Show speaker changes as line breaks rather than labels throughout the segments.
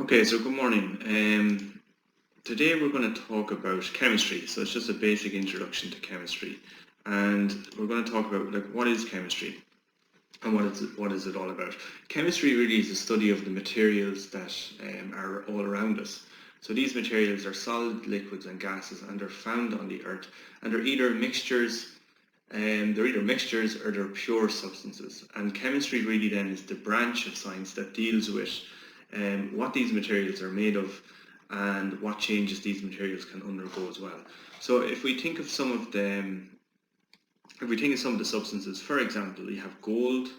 Okay, so good morning. Today we're going to talk about chemistry. So it's just a basic introduction to chemistry, and we're going to talk about what is chemistry and what is it all about. Chemistry really is a study of the materials that are all around us. So these materials are solid, liquids, and gases, and they're found on the Earth, and they're either mixtures. Or they're pure substances. And chemistry really then is the branch of science that deals with what these materials are made of and what changes these materials can undergo as well. So if we think of some of the substances, for example, you have gold,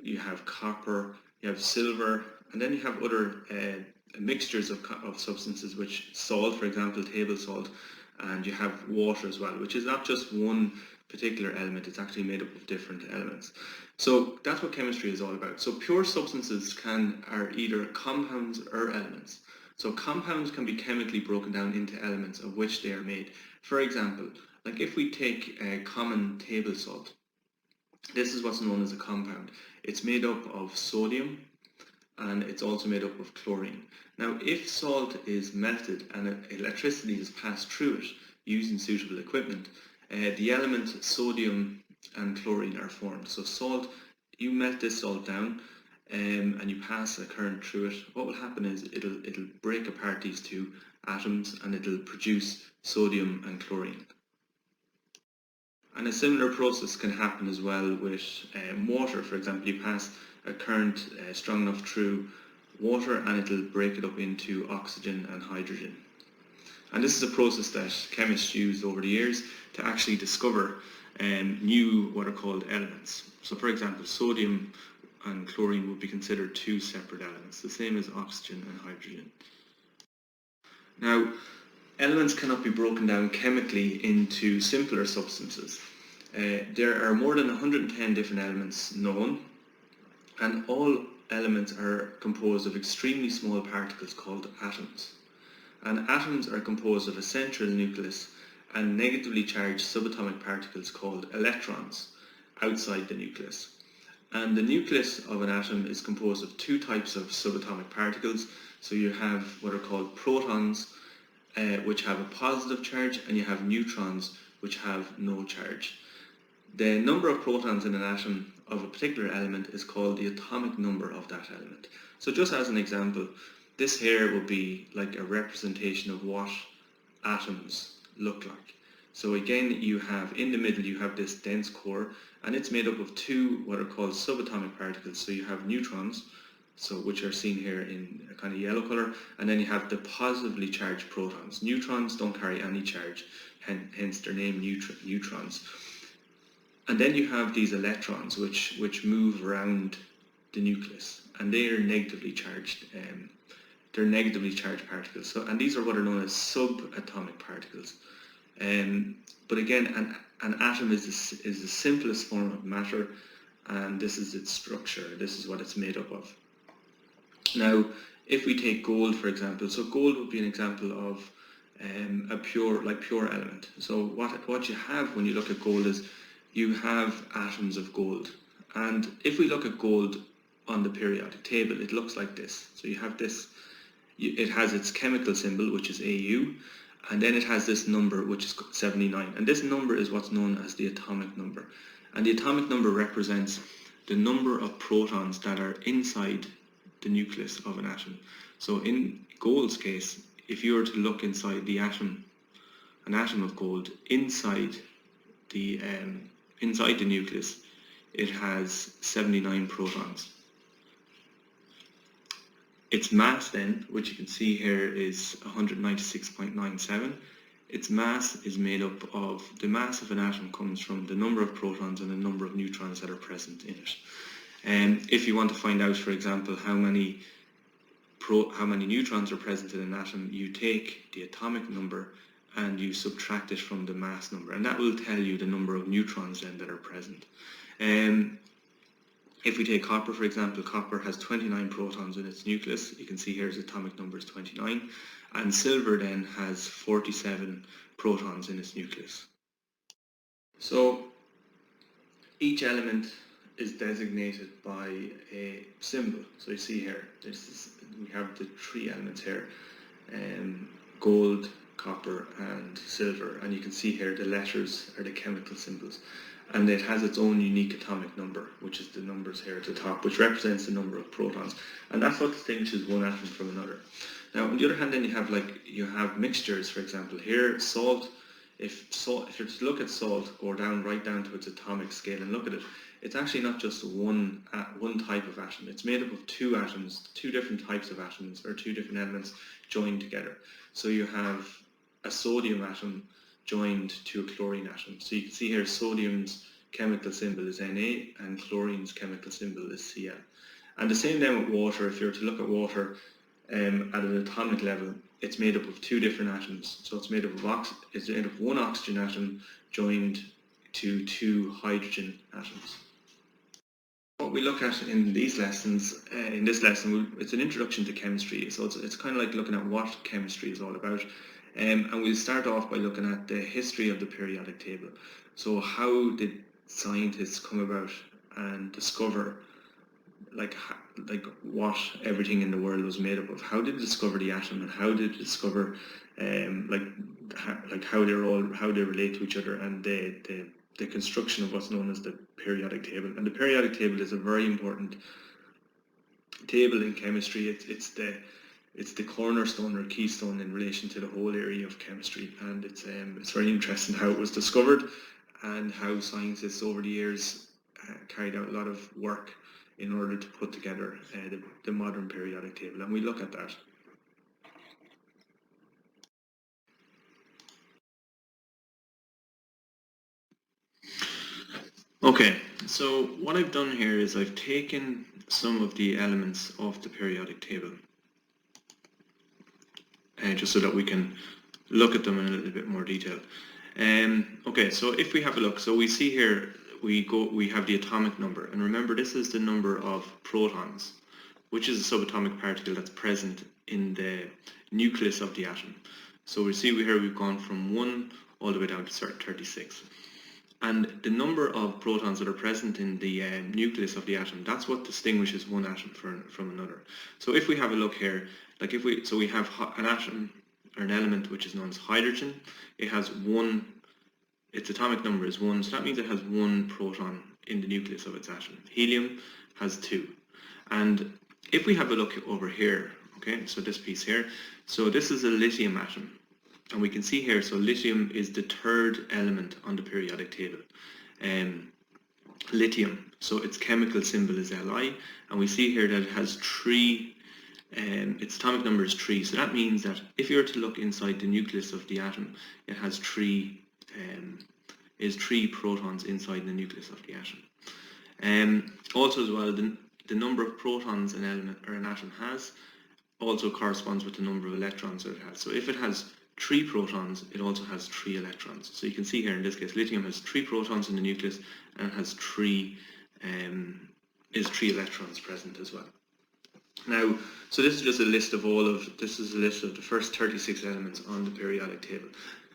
you have copper, you have silver, and then you have other mixtures of substances, which salt, for example, table salt, and you have water as well, which is not just one particular element, it's actually made up of different elements. So that's what chemistry is all about. So pure substances are either compounds or elements. So compounds can be chemically broken down into elements of which they are made. For example, like if we take a common table salt, this is what's known as a compound. It's made up of sodium and it's also made up of chlorine. Now if salt is melted and electricity is passed through it using suitable equipment, the elements sodium and chlorine are formed. So salt, you melt this salt down and you pass a current through it. What will happen is it'll break apart these two atoms and it'll produce sodium and chlorine. And a similar process can happen as well with water. For example, you pass a current strong enough through water and it'll break it up into oxygen and hydrogen. And this is a process that chemists used over the years to actually discover new what are called elements. So for example, sodium and chlorine would be considered two separate elements, the same as oxygen and hydrogen. Now, elements cannot be broken down chemically into simpler substances. There are more than 110 different elements known, and all elements are composed of extremely small particles called atoms. And atoms are composed of a central nucleus and negatively charged subatomic particles called electrons outside the nucleus. And the nucleus of an atom is composed of two types of subatomic particles. So you have what are called protons, which have a positive charge, and you have neutrons, which have no charge. The number of protons in an atom of a particular element is called the atomic number of that element. So just as an example, this here will be like a representation of what atoms look like. So again, you have in the middle, you have this dense core, and it's made up of two what are called subatomic particles. So you have neutrons, which are seen here in a kind of yellow color, and then you have the positively charged protons. Neutrons don't carry any charge, hence their name neutrons. And then you have these electrons, which move around the nucleus, and they are negatively charged. They're negatively charged particles. So, and these are what are known as subatomic particles. But again, an atom is the simplest form of matter, and this is its structure. This is what it's made up of. Now, if we take gold, for example, so gold would be an example of a pure element. So what you have when you look at gold is you have atoms of gold. And if we look at gold on the periodic table, it looks like this. So you have this. It has its chemical symbol, which is Au, and then it has this number, which is 79. And this number is what's known as the atomic number. And the atomic number represents the number of protons that are inside the nucleus of an atom. So in gold's case, if you were to look inside the atom, an atom of gold, inside the nucleus, it has 79 protons. Its mass then, which you can see here, is 196.97. Its mass is made up of, the mass of an atom comes from the number of protons and the number of neutrons that are present in it. And if you want to find out, for example, how many neutrons are present in an atom, you take the atomic number and you subtract it from the mass number, and that will tell you the number of neutrons then that are present. If we take copper, for example, copper has 29 protons in its nucleus. You can see here its atomic number is 29. And silver then has 47 protons in its nucleus. So each element is designated by a symbol. So you see here, we have the three elements here, gold, copper and silver, and you can see here the letters are the chemical symbols, and it has its own unique atomic number, which is the numbers here at the top, which represents the number of protons, and that's what distinguishes one atom from another. Now on the other hand, then you have mixtures. For example, here salt. If you're to look at salt, go right down to its atomic scale and look at it, it's actually not just one type of atom. It's made up of two atoms, two different types of atoms, or two different elements joined together. So you have a sodium atom joined to a chlorine atom. So you can see here sodium's chemical symbol is Na and chlorine's chemical symbol is Cl. And the same then with water. If you're to look at water at an atomic level, it's made up of two different atoms. So it's made up of one oxygen atom joined to two hydrogen atoms. What we look at in these lessons, in this lesson, it's an introduction to chemistry. So it's kind of like looking at what chemistry is all about. And we'll start off by looking at the history of the periodic table. So how did scientists come about and discover like what everything in the world was made up of? How did they discover the atom, and how did they discover how they relate to each other, and the construction of what's known as the periodic table? And the periodic table is a very important table in chemistry. It's the cornerstone or keystone in relation to the whole area of chemistry, and it's very interesting how it was discovered and how scientists over the years carried out a lot of work in order to put together the modern periodic table, and we look at that. Okay, so what I've done here is I've taken some of the elements of the periodic table, just so that we can look at them in a little bit more detail. Okay, so if we have a look, so we see here we have the atomic number, and remember this is the number of protons, which is a subatomic particle that's present in the nucleus of the atom. So we see here we've gone from 1 all the way down to 36. And the number of protons that are present in the nucleus of the atom, that's what distinguishes one atom from another. So if we have a look here, like we have an atom or an element which is known as hydrogen. It has its atomic number is 1, so that means it has 1 proton in the nucleus of its atom. Helium has 2. And if we have a look over here, okay, so this piece here, so this is a lithium atom. And we can see here, so lithium is the third element on the periodic table. Lithium, so its chemical symbol is Li, and we see here that it has 3, its atomic number is 3, so that means that if you were to look inside the nucleus of the atom, it has 3 protons inside the nucleus of the atom. Also as well, the number of protons an element or an atom has also corresponds with the number of electrons that it has. So if it has 3 protons, it also has 3 electrons. So you can see here in this case, lithium has 3 protons in the nucleus and it has 3 electrons present as well. Now, so this is just a list of the first 36 elements on the periodic table.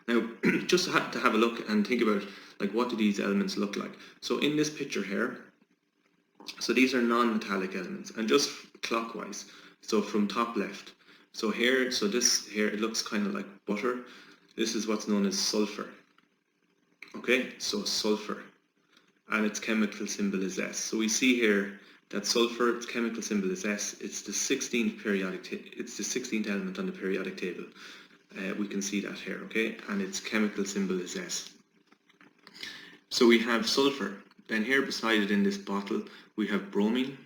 Now, just to have a look and think about, like, what do these elements look like? So in this picture here, so these are non-metallic elements, and just clockwise, so from top left. So here, this here, it looks kind of like butter. This is what's known as sulfur. Okay, so sulfur, and its chemical symbol is S. So we see here that sulfur, its chemical symbol is S. It's the 16th it's the 16th element on the periodic table. We can see that here, okay, and its chemical symbol is S. So we have sulfur. Then here beside it in this bottle we have bromine.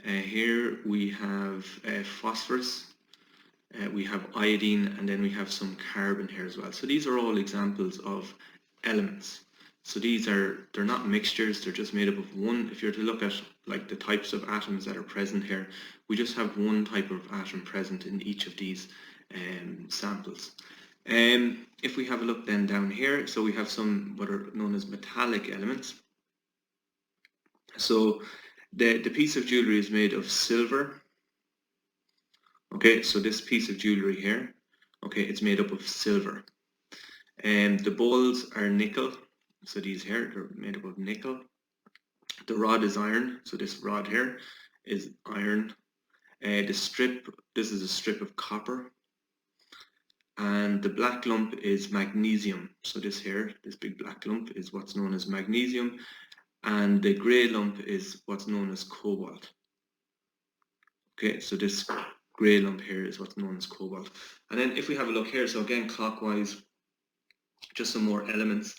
Here we have phosphorus. We have iodine, and then we have some carbon here as well. So these are all examples of elements. So they're not mixtures, they're just made up of one. If you're to look at like the types of atoms that are present here, we just have one type of atom present in each of these samples. If we have a look then down here, so we have some what are known as metallic elements. So the piece of jewelry is made of silver. Okay, so this piece of jewelry here, okay, it's made up of silver. And the bowls are nickel. So these here, they're made up of nickel. The rod is iron, so this rod here is iron. The strip, this is a strip of copper. And the black lump is magnesium. So this here, this big black lump is what's known as magnesium. And the grey lump is what's known as cobalt. Okay, so this grey lump here is what's known as cobalt. And then if we have a look here, so again clockwise, just some more elements.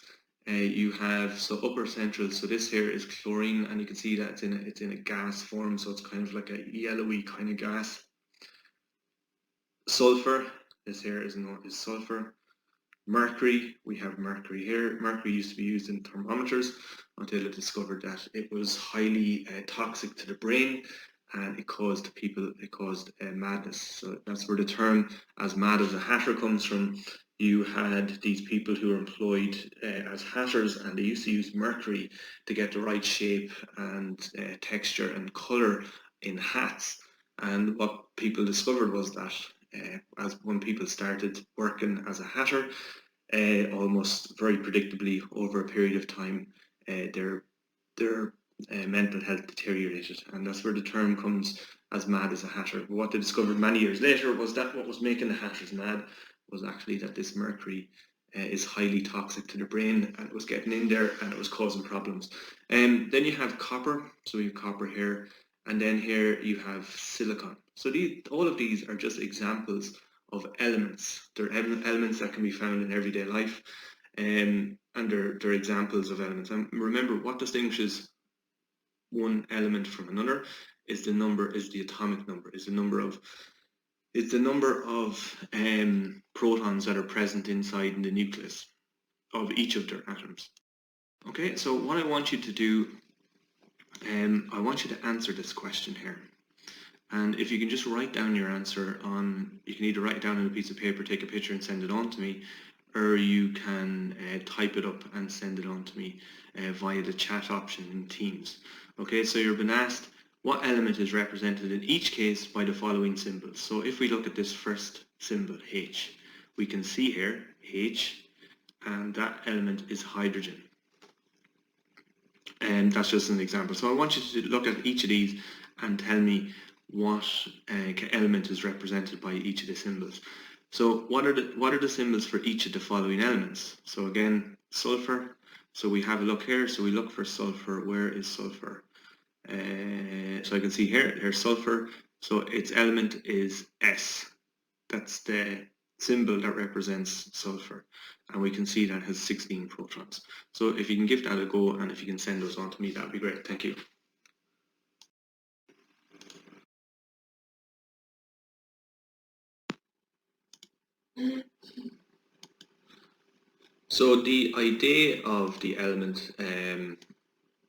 You have, so upper central, so this here is chlorine, and you can see that it's in a gas form, so it's kind of like a yellowy kind of gas. Sulfur, this here is known as sulfur. Mercury, we have mercury here. Mercury used to be used in thermometers until it discovered that it was highly toxic to the brain, and it caused madness. So that's where the term "as mad as a hatter" comes from. You had these people who were employed as hatters, and they used to use mercury to get the right shape and texture and colour in hats. And what people discovered was that as when people started working as a hatter, almost very predictably over a period of time, their mental health deteriorated, and that's where the term comes, "as mad as a hatter." But what they discovered many years later was that what was making the hatters mad was actually that this mercury is highly toxic to the brain, and it was getting in there and it was causing problems. Then you have copper, so we have copper here, and then here you have silicon. So all of these are just examples of elements. They're elements that can be found in everyday life, and they're examples of elements. And remember, what distinguishes one element from another is the atomic number, is the number of protons that are present inside in the nucleus of each of their atoms. Okay, so what I want you to do, I want you to answer this question here. And if you can just write down your answer you can either write it down on a piece of paper, take a picture and send it on to me, or you can type it up and send it on to me via the chat option in Teams. Okay, so you're being asked what element is represented in each case by the following symbols. So if we look at this first symbol, H, we can see here H, and that element is hydrogen. And that's just an example. So I want you to look at each of these and tell me what element is represented by each of the symbols. So what are the symbols for each of the following elements? So again, sulfur. So we have a look here. So we look for sulfur. Where is sulfur? So I can see here, there's sulfur. So its element is S. That's the symbol that represents sulfur. And we can see that has 16 protons. So if you can give that a go, and if you can send those on to me, that would be great. Thank you. So the idea of the element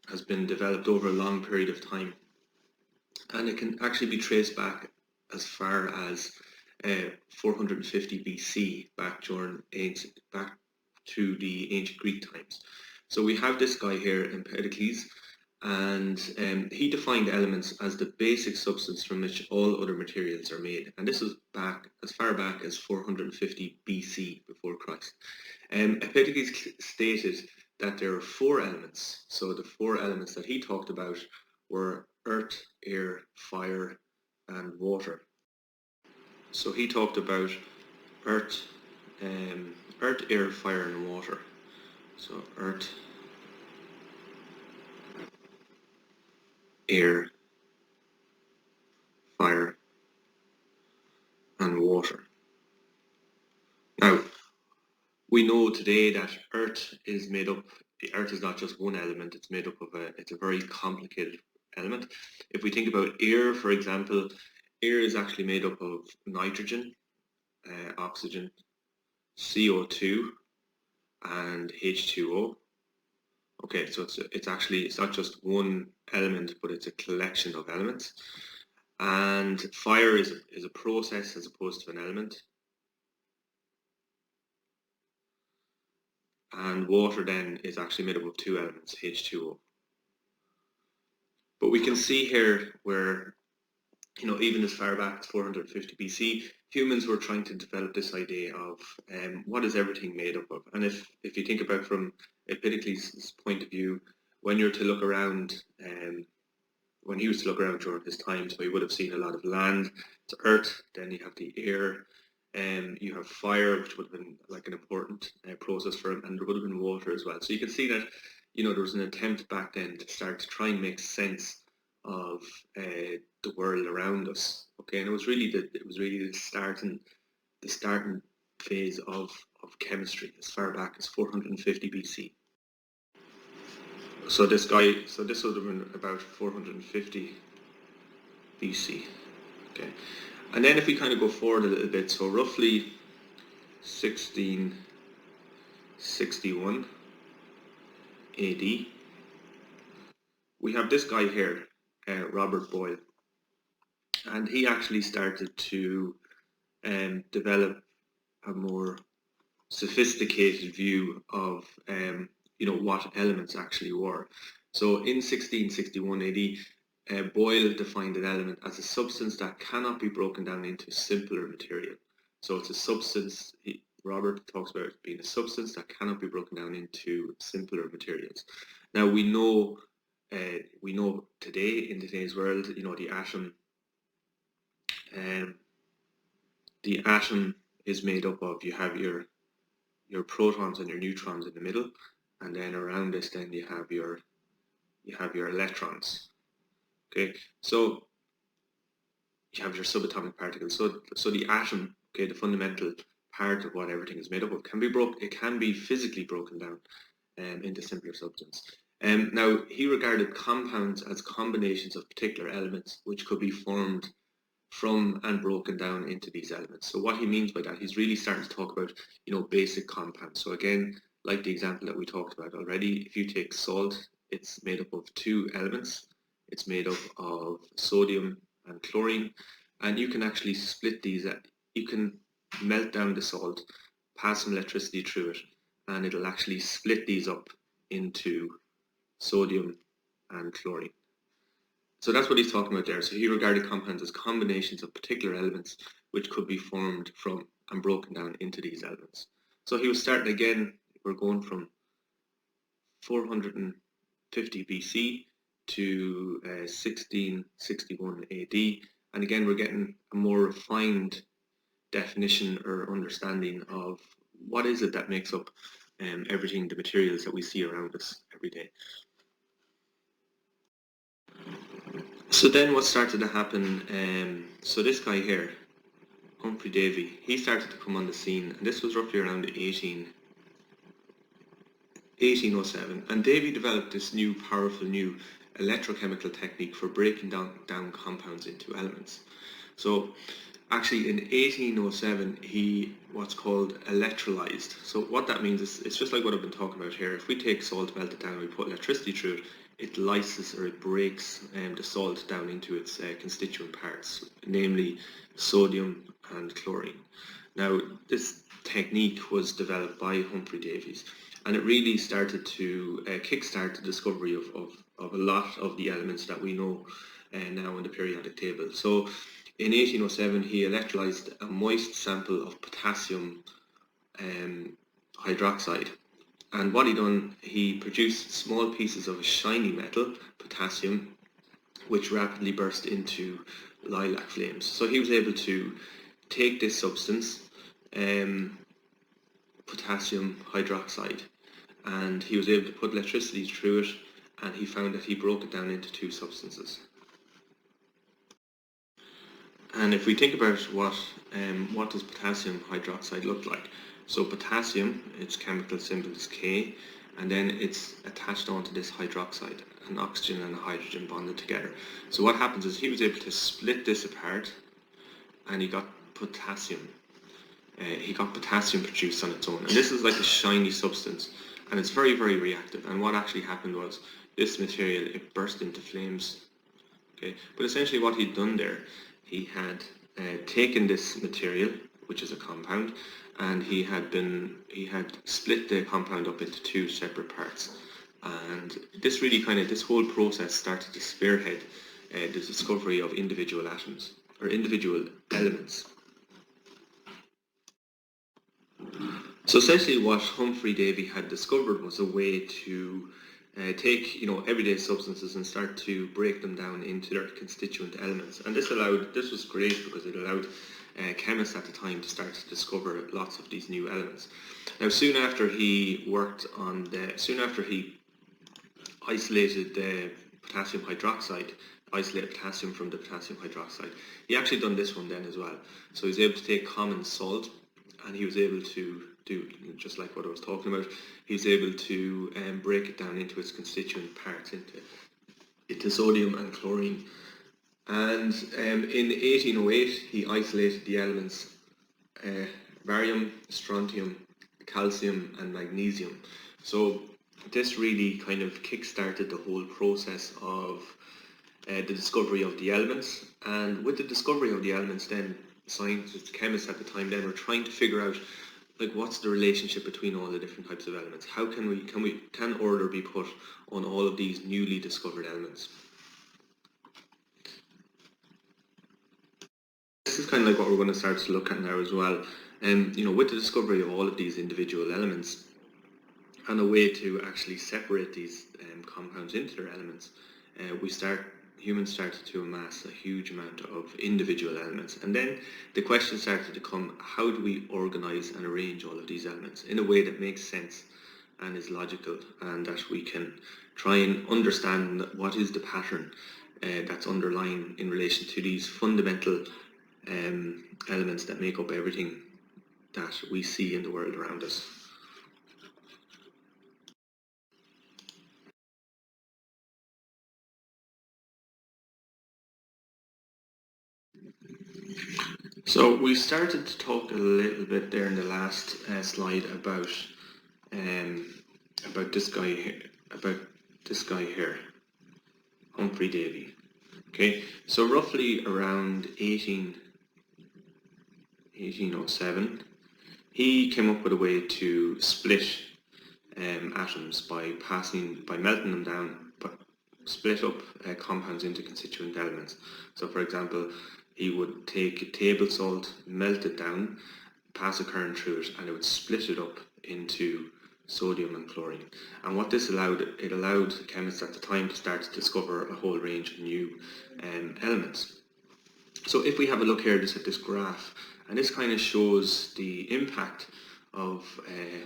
has been developed over a long period of time, and it can actually be traced back as far as 450 BC, back to the ancient Greek times. So we have this guy here, Empedocles, and he defined elements as the basic substance from which all other materials are made, and this is back as far back as 450 BC before Christ. Empedocles stated that there are 4 elements. So the 4 elements that he talked about were earth, air, fire, and water. So he talked about earth, air, fire, and water. So earth, air, fire, and water. Now, we know today that Earth is made up, the Earth is not just one element, it's made up of it's a very complicated element. If we think about air, for example, air is actually made up of nitrogen, oxygen, CO2, and H2O. Okay, so it's not just one element, but it's a collection of elements. And fire is a process as opposed to an element. And water then is actually made up of 2 elements, H2O. But we can see here where, even as far back as 450 BC, humans were trying to develop this idea of what is everything made up of. And if you think about from Empedocles' point of view, when you're to look around, when he was to look around during his time, so he would have seen a lot of land, to earth, then you have the air, and you have fire, which would have been like an important process for him, and there would have been water as well. So you can see that, you know, there was an attempt back then to start to try and make sense of the world around us. Okay, and it was really the starting phase of chemistry as far back as 450 BC. So this would have been about 450 BC. Okay, and then if we kind of go forward a little bit, so roughly 1661 AD, we have this guy here, Robert Boyle, and he actually started to develop a more sophisticated view of you know, what elements actually were. So in 1661 AD, Boyle defined an element as a substance that cannot be broken down into simpler material. So it's a substance, Robert talks about it being a substance that cannot be broken down into simpler materials. Now we know today, in today's world, you know, the atom is made up of, you have your protons and your neutrons in the middle, and then around this then you have your electrons. Okay, so you have your subatomic particles. So the atom, okay, the fundamental part of what everything is made up of, can be physically broken down into simpler substance. Now he regarded compounds as combinations of particular elements which could be formed from and broken down into these elements. So what he means by that, he's really starting to talk about, you know, basic compounds. So again, like the example that we talked about already, if you take salt, it's made up of two elements. It's made up of sodium and chlorine, and you can actually split these. You can melt down the salt, pass some electricity through it, and it'll actually split these up into sodium and chlorine. So that's what he's talking about there. So he regarded compounds as combinations of particular elements which could be formed from and broken down into these elements. So he was starting again, we're going from 450 BC to 1661 AD, and again we're getting a more refined definition or understanding of what is it that makes up everything, the materials that we see around us every day. So then what started to happen, so this guy here, Humphrey Davy, he started to come on the scene, and this was roughly around 1807, and Davy developed this powerful new electrochemical technique for breaking down compounds into elements. So actually in 1807 he what's called electrolyzed. So what that means is, it's just like what I've been talking about here. If we take salt, melt it down, and we put electricity through it, it lyses, or it breaks the salt down into its constituent parts, namely sodium and chlorine. Now this technique was developed by Humphrey Davy, and it really started to kickstart the discovery of a lot of the elements that we know now in the periodic table. So in 1807 he electrolyzed a moist sample of potassium hydroxide. And what he produced small pieces of a shiny metal, potassium, which rapidly burst into lilac flames. So he was able to take this substance, potassium hydroxide, and he was able to put electricity through it, and he found that he broke it down into two substances. And if we think about what does potassium hydroxide look like? So potassium, its chemical symbol is K, and then it's attached onto this hydroxide, an oxygen and a hydrogen bonded together. So what happens is he was able to split this apart, and he got potassium. Produced on its own, and this is like a shiny substance, and it's very, very reactive. And what actually happened was this material, it burst into flames. Okay, but essentially what he'd done there, he had taken this material, which is a compound, and he had split the compound up into two separate parts. And this really this whole process started to spearhead the discovery of individual atoms, or individual elements. So essentially what Humphrey Davy had discovered was a way to take everyday substances and start to break them down into their constituent elements. And this was great because it allowed chemists at the time to start to discover lots of these new elements. Now, soon after he isolated the potassium hydroxide, isolated potassium from the potassium hydroxide, he actually done this one then as well. So he was able to take common salt, and he was able to do just like what I was talking about. He was able to break it down into its constituent parts, into sodium and chlorine. And in 1808 he isolated the elements barium, strontium, calcium and magnesium. So this really kind of kick-started the whole process of the discovery of the elements. And with the discovery of the elements, then scientists, chemists at the time then were trying to figure out, like, what's the relationship between all the different types of elements? How can order be put on all of these newly discovered elements? This is kind of like what we're going to start to look at now as well. With the discovery of all of these individual elements and a way to actually separate these compounds into their elements, humans started to amass a huge amount of individual elements. And then the question started to come, how do we organize and arrange all of these elements in a way that makes sense and is logical, and that we can try and understand what is the pattern that's underlying in relation to these fundamental elements that make up everything that we see in the world around us. So we started to talk a little bit there in the last slide about this guy here, Humphrey Davy. Okay, so roughly around 1807, he came up with a way to split atoms by melting them down, but split up compounds into constituent elements. So, for example, he would take table salt, melt it down, pass a current through it, and it would split it up into sodium and chlorine. And what this allowed, it allowed chemists at the time to start to discover a whole range of new elements. So if we have a look here just at this graph, and this kind of shows the impact of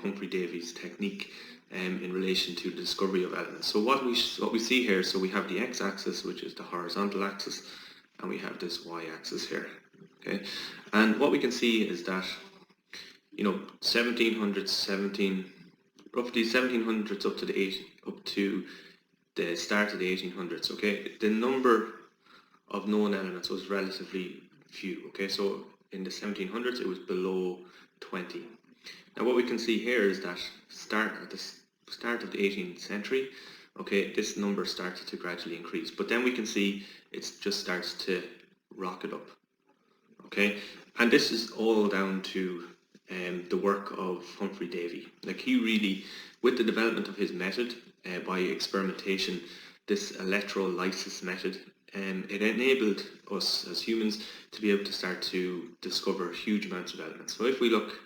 Humphrey Davy's technique in relation to the discovery of elements. So what we see here, so we have the x-axis, which is the horizontal axis, and we have this y-axis here. Okay, and what we can see is that, roughly 1700s up to the start of the 1800s. Okay, the number of known elements was relatively few. Okay, so in the 1700s it was below 20. Now what we can see here is that at the start of the 18th century, okay, this number started to gradually increase, but then we can see it just starts to rocket up. Okay, and this is all down to the work of Humphrey Davy. Like, he really, with the development of his method by experimentation, this electrolysis method, it enabled us as humans to be able to start to discover huge amounts of elements. So if we look,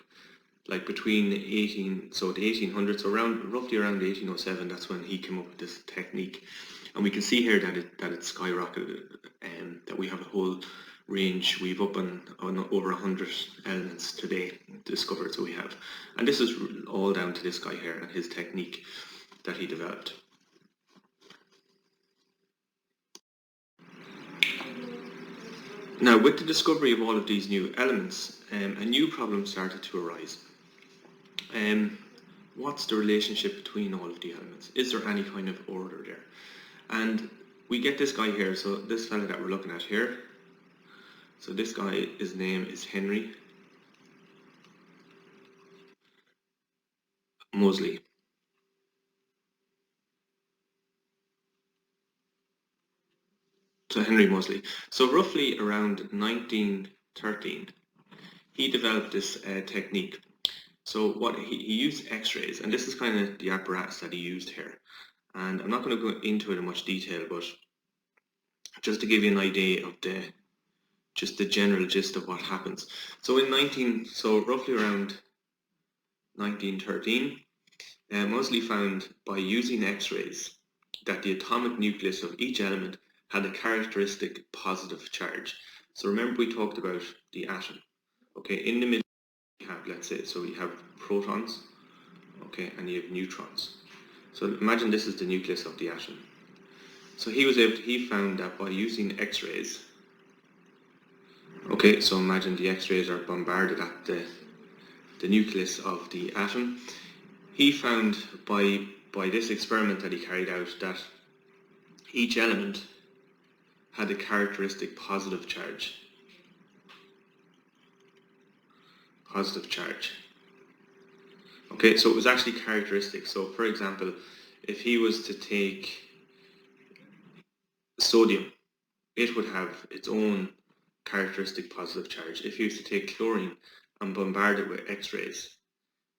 like, between the 1800s, so roughly around 1807, that's when he came up with this technique. And we can see here that it skyrocketed, that we have a whole range. We've up on over 100 elements today discovered, so we have. And this is all down to this guy here and his technique that he developed. Now, with the discovery of all of these new elements, a new problem started to arise. What's the relationship between all of the elements? Is there any kind of order there? And we get this guy here, so this fellow that we're looking at here. So this guy, his name is Henry Moseley. So Henry Moseley. So roughly around 1913, he developed this technique. So what he used X-rays, and this is kind of the apparatus that he used here. And I'm not going to go into it in much detail, but just to give you an idea of the general gist of what happens. So roughly around 1913, Moseley found by using X-rays that the atomic nucleus of each element had a characteristic positive charge. So remember we talked about the atom. Okay, in the middle you have, let's say, so you have protons, okay, and you have neutrons. So imagine this is the nucleus of the atom. So he found that by using X-rays, okay, so imagine the X-rays are bombarded at the nucleus of the atom. He found by this experiment that he carried out that each element had a characteristic positive charge. Positive charge. Okay, so it was actually characteristic. So for example, if he was to take sodium, it would have its own characteristic positive charge. If he was to take chlorine and bombard it with X-rays,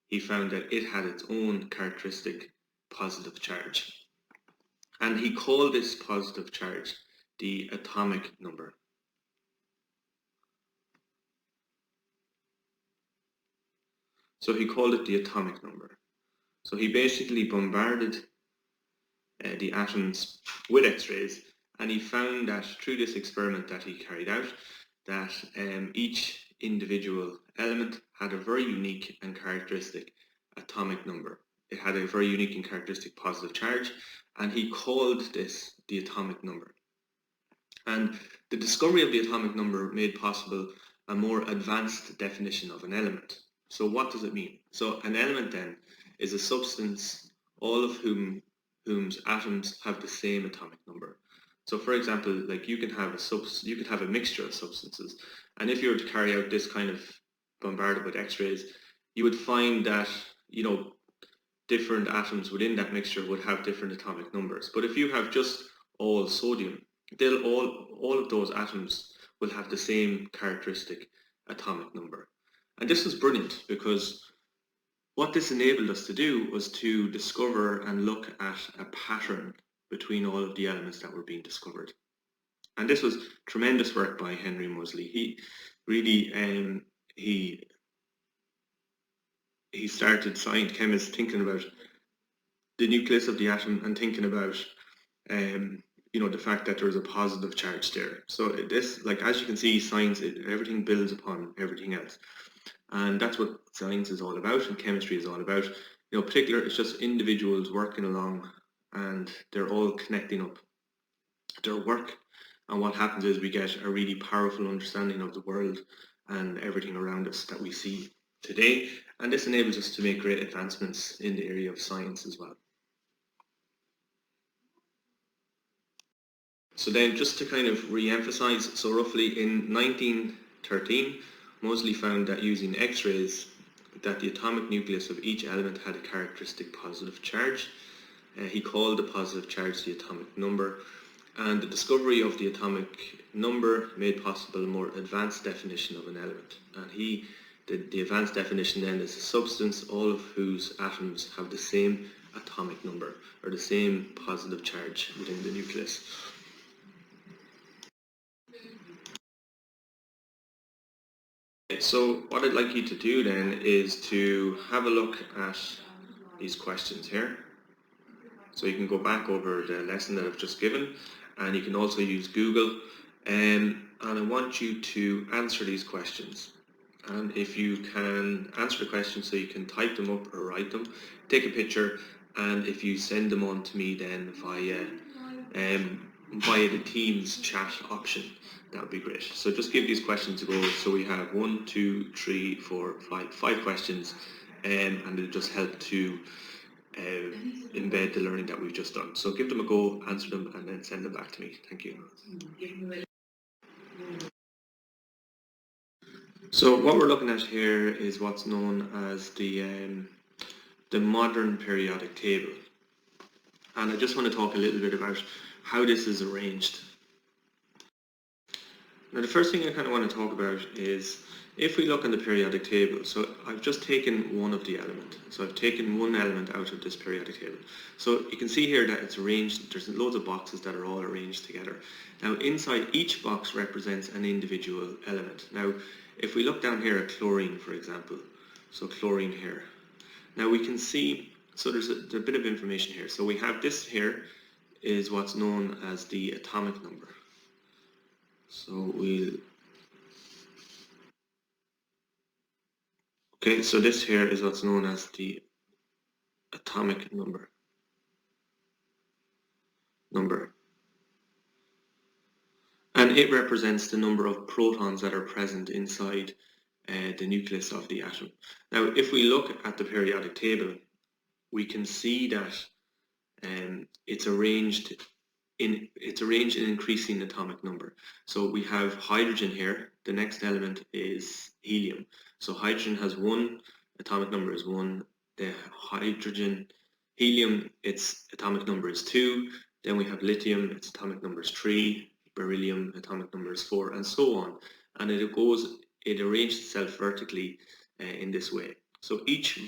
he found that it had its own characteristic positive charge. And he called this positive charge the atomic number. So he called it the atomic number. So he basically bombarded the atoms with X-rays, and he found that through this experiment that he carried out, that each individual element had a very unique and characteristic atomic number. It had a very unique and characteristic positive charge, and he called this the atomic number. And the discovery of the atomic number made possible a more advanced definition of an element. So what does it mean? So an element then is a substance, all of whose atoms have the same atomic number. So for example, like you can have a mixture of substances, and if you were to carry out this kind of bombarded with X-rays, you would find that, you know, different atoms within that mixture would have different atomic numbers. But if you have just all sodium, all of those atoms will have the same characteristic atomic number. And this was brilliant because what this enabled us to do was to discover and look at a pattern between all of the elements that were being discovered. And this was tremendous work by Henry Moseley. He really he started science chemists thinking about the nucleus of the atom and thinking about you know, the fact that there's a positive charge there. So this, like, as you can see, science, everything builds upon everything else. And that's what science is all about and chemistry is all about. You know, particular, it's just individuals working along and they're all connecting up their work. And what happens is we get a really powerful understanding of the world and everything around us that we see today. And this enables us to make great advancements in the area of science as well. So then just to kind of re-emphasize, so roughly in 1913, Moseley found that using X-rays, that the atomic nucleus of each element had a characteristic positive charge. He called the positive charge the atomic number, and the discovery of the atomic number made possible a more advanced definition of an element. And the advanced definition then is a substance, all of whose atoms have the same atomic number, or the same positive charge within the nucleus. So what I'd like you to do then is to have a look at these questions here. So you can go back over the lesson that I've just given, and you can also use Google, and I want you to answer these questions. And if you can answer the questions, so you can type them up or write them, take a picture, and if you send them on to me then via the Teams chat option, that would be great. So just give these questions a go. So we have 1, 2, 3, 4, 5 questions, and it'll just help to embed the learning that we've just done. So give them a go, answer them, and then send them back to me. Thank you. So what we're looking at here is what's known as the modern periodic table. And I just want to talk a little bit about how this is arranged. Now the first thing I kind of want to talk about is if we look in the periodic table, so I've just taken one of the element. So I've taken one element out of this periodic table. So you can see here that it's arranged, there's loads of boxes that are all arranged together. Now inside each box represents an individual element. Now if we look down here at chlorine, for example, so chlorine here. Now we can see
So there's a bit of information here. So we have this here is what's known as the atomic number. So okay, so this here is what's known as the atomic number. And it represents the number of protons that are present inside the nucleus of the atom. Now, if we look at the periodic table, we can see that it's arranged in increasing atomic number. So we have hydrogen here. The next element is helium. So hydrogen has 1, atomic number is 1. The helium, its atomic number is 2. Then we have lithium, its atomic number is 3. Beryllium, atomic number is 4, and so on. And it arranges itself vertically in this way. So each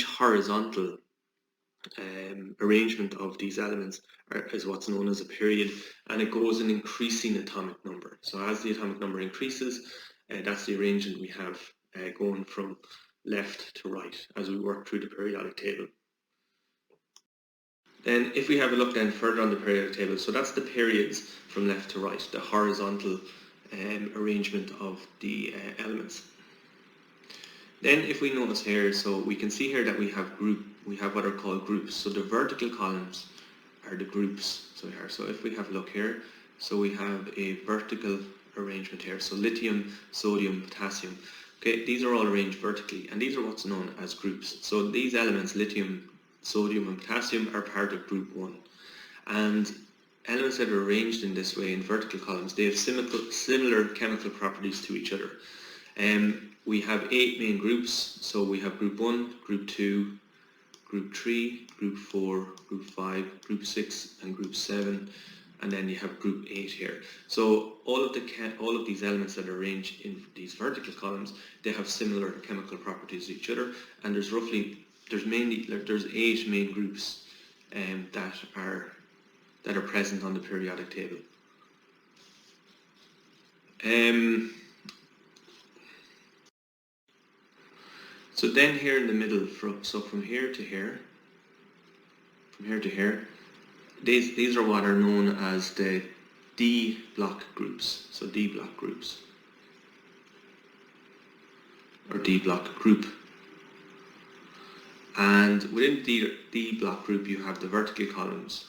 horizontal arrangement of these elements is what's known as a period, and it goes in increasing atomic number. So as the atomic number increases, that's the arrangement we have going from left to right as we work through the periodic table. Then if we have a look then further on the periodic table, so that's the periods from left to right, the horizontal arrangement of the elements. Then if we notice here, so we can see here that we have what are called groups. So the vertical columns are the groups. So if we have a look here, so we have a vertical arrangement here. So lithium, sodium, potassium. Okay, these are all arranged vertically, and these are what's known as groups. So these elements, lithium, sodium and potassium, are part of group 1. And elements that are arranged in this way in vertical columns, they have similar chemical properties to each other. We have 8 main groups. So we have group 1, group 2, group 3, group 4, group 5, group 6 and group 7, and then you have group 8 here. So all of these elements that are arranged in these vertical columns, they have similar chemical properties to each other, and there's 8 main groups that are present on the periodic table. So then here in the middle, from here to here, these are what are known as the D block groups. So D block groups, or D block group. And within D block group you have the vertical columns,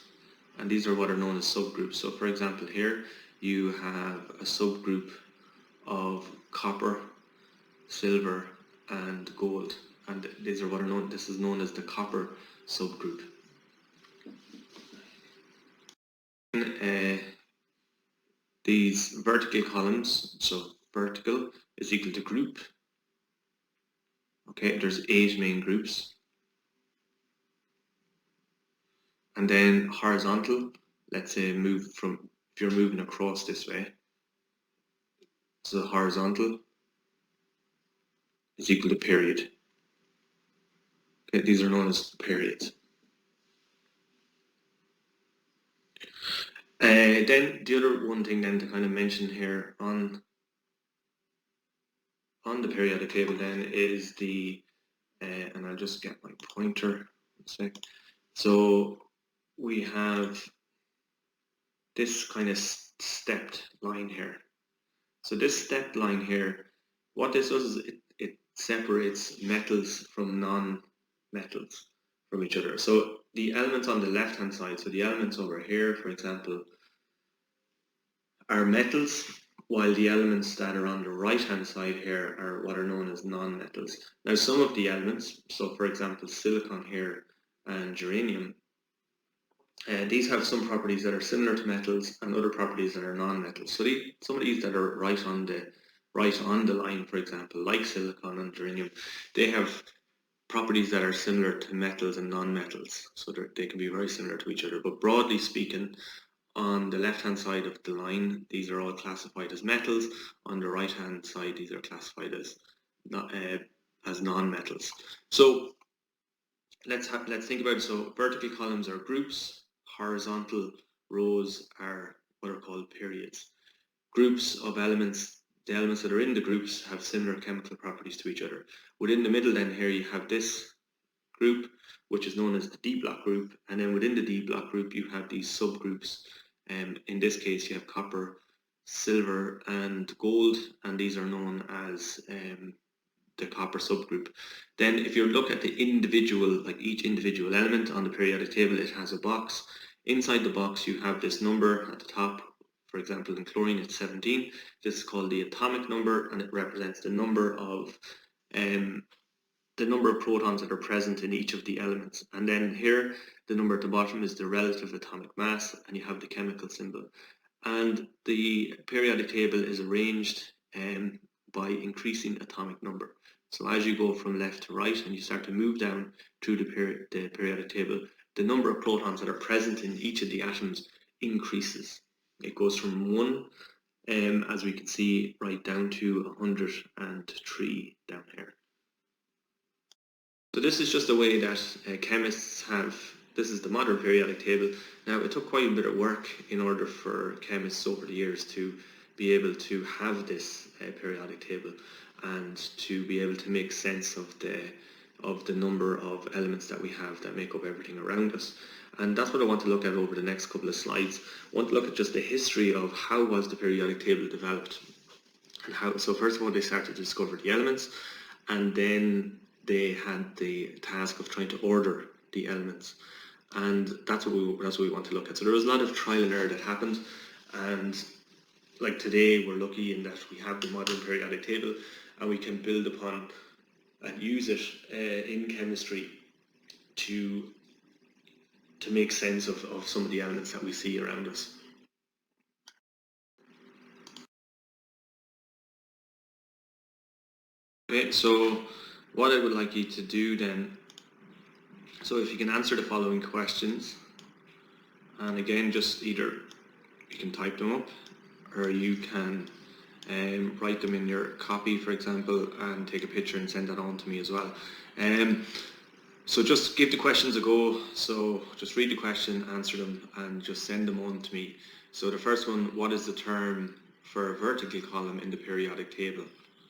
and these are what are known as subgroups. So for example here you have a subgroup of copper, silver and gold, and these are this is known as the copper subgroup. These vertical columns, so vertical is equal to group. Okay, there's 8 main groups. And then horizontal, let's say if you're moving across this way, so horizontal is equal to period. Okay, these are known as periods. Then the other one thing then to kind of mention here on the periodic table then is and I'll just get my pointer a sec. So we have this kind of stepped line here. So this stepped line here, what this does is it separates metals from non-metals from each other. So the elements on the left hand side, so the elements over here, for example, are metals, while the elements that are on the right hand side here are what are known as non-metals. Now some of the elements, so for example silicon here and germanium, these have some properties that are similar to metals and other properties that are non-metals. So some of these that are right on the line, for example, like silicon and germanium, they have properties that are similar to metals and non-metals. So they can be very similar to each other. But broadly speaking, on the left-hand side of the line, these are all classified as metals. On the right-hand side, these are classified as non-metals. So let's think about it. So vertical columns are groups. Horizontal rows are what are called periods. Groups of elements the elements that are in the groups have similar chemical properties to each other. Within the middle then here you have this group, which is known as the D block group, and then within the D block group you have these subgroups. In this case you have copper, silver and gold, and these are known as the copper subgroup. Then if you look at the individual, like each individual element on the periodic table, it has a box. Inside the box you have this number at the top. For example, in chlorine it's 17. This is called the atomic number, and it represents the number of protons that are present in each of the elements. And then here, the number at the bottom is the relative atomic mass, and you have the chemical symbol. And the periodic table is arranged by increasing atomic number. So as you go from left to right and you start to move down through the periodic table, the number of protons that are present in each of the atoms increases. It goes from 1, as we can see, right down to 103 down here. So this is just a way that chemists have, this is the modern periodic table. Now it took quite a bit of work in order for chemists over the years to be able to have this periodic table and to be able to make sense of the number of elements that we have that make up everything around us. And that's what I want to look at over the next couple of slides. I want to look at just the history of how was the periodic table developed and how. So first of all, they started to discover the elements, and then they had the task of trying to order the elements, and that's what we want to look at. So there was a lot of trial and error that happened, and like today we're lucky in that we have the modern periodic table and we can build upon and use it in chemistry to make sense of some of the elements that we see around us. Okay, so what I would like you to do then, so if you can answer the following questions, and again just either you can type them up or you can write them in your copy, for example, and take a picture and send that on to me as well. So just give the questions a go. So just read the question, answer them, and just send them on to me. So the first one, what is the term for a vertical column in the periodic table?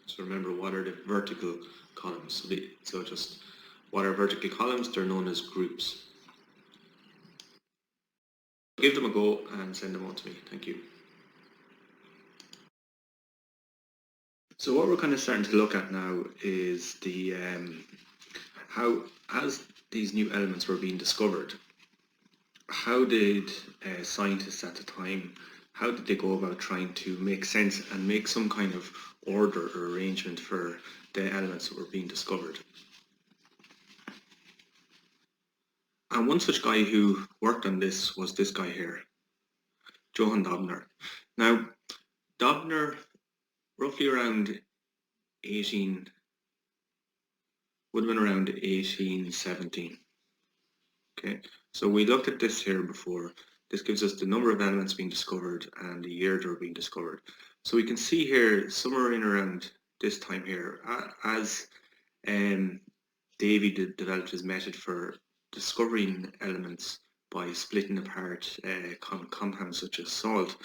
So remember, what are the vertical columns? So just what are vertical columns? They're known as groups. Give them a go and send them on to me. Thank you. So what we're kind of starting to look at now is the how, as these new elements were being discovered, how did scientists at the time, how did they go about trying to make sense and make some kind of order or arrangement for the elements that were being discovered? And one such guy who worked on this was this guy here, Johann Dobner. Now, Dobner, roughly around 1817. Okay, so we looked at this here before. This gives us the number of elements being discovered and the year they were being discovered. So we can see here, somewhere in around this time here, as Davy developed his method for discovering elements by splitting apart compounds such as salt,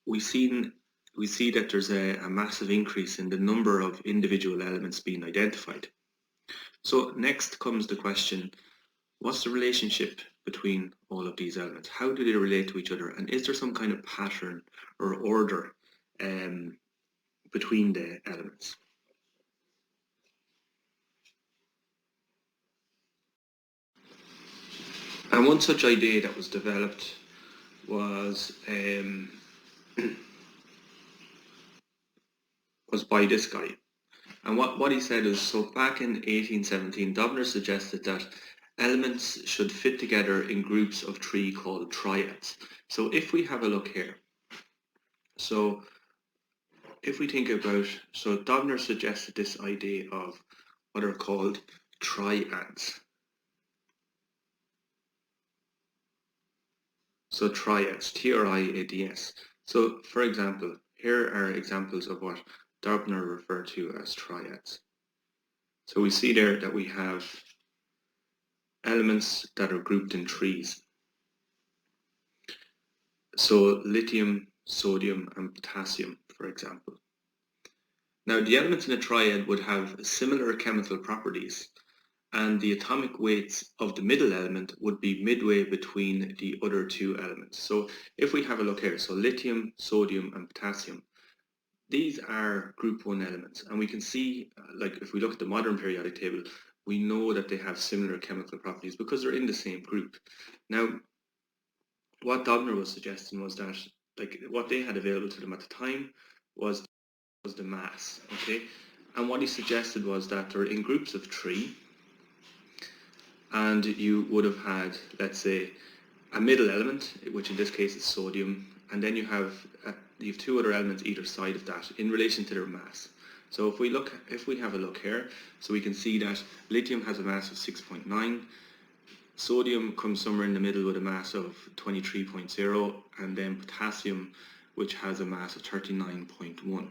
we see that there's a massive increase in the number of individual elements being identified. So next comes the question, what's the relationship between all of these elements? How do they relate to each other? And is there some kind of pattern or order between the elements? And one such idea that was developed was by this guy. And what he said is, so back in 1817, Dobner suggested that elements should fit together in groups of 3 called triads. So if we have a look here, so if we think about, so Dobner suggested this idea of what are called triads. So triads, T-R-I-A-D-S. So for example, here are examples of what Dobner referred to as triads. So we see there that we have elements that are grouped in 3s. So lithium, sodium and potassium, for example. Now, the elements in a triad would have similar chemical properties, and the atomic weights of the middle element would be midway between the other two elements. So if we have a look here, so lithium, sodium and potassium, these are group 1 elements, and we can see, like if we look at the modern periodic table, we know that they have similar chemical properties because they're in the same group. Now, what Dobner was suggesting was that, like, what they had available to them at the time was the mass, okay? And what he suggested was that they're in groups of 3, and you would have had, let's say, a middle element, which in this case is sodium, and then you have 2 other elements either side of that in relation to their mass. So if we have a look here, so we can see that lithium has a mass of 6.9, sodium comes somewhere in the middle with a mass of 23.0, and then potassium, which has a mass of 39.1.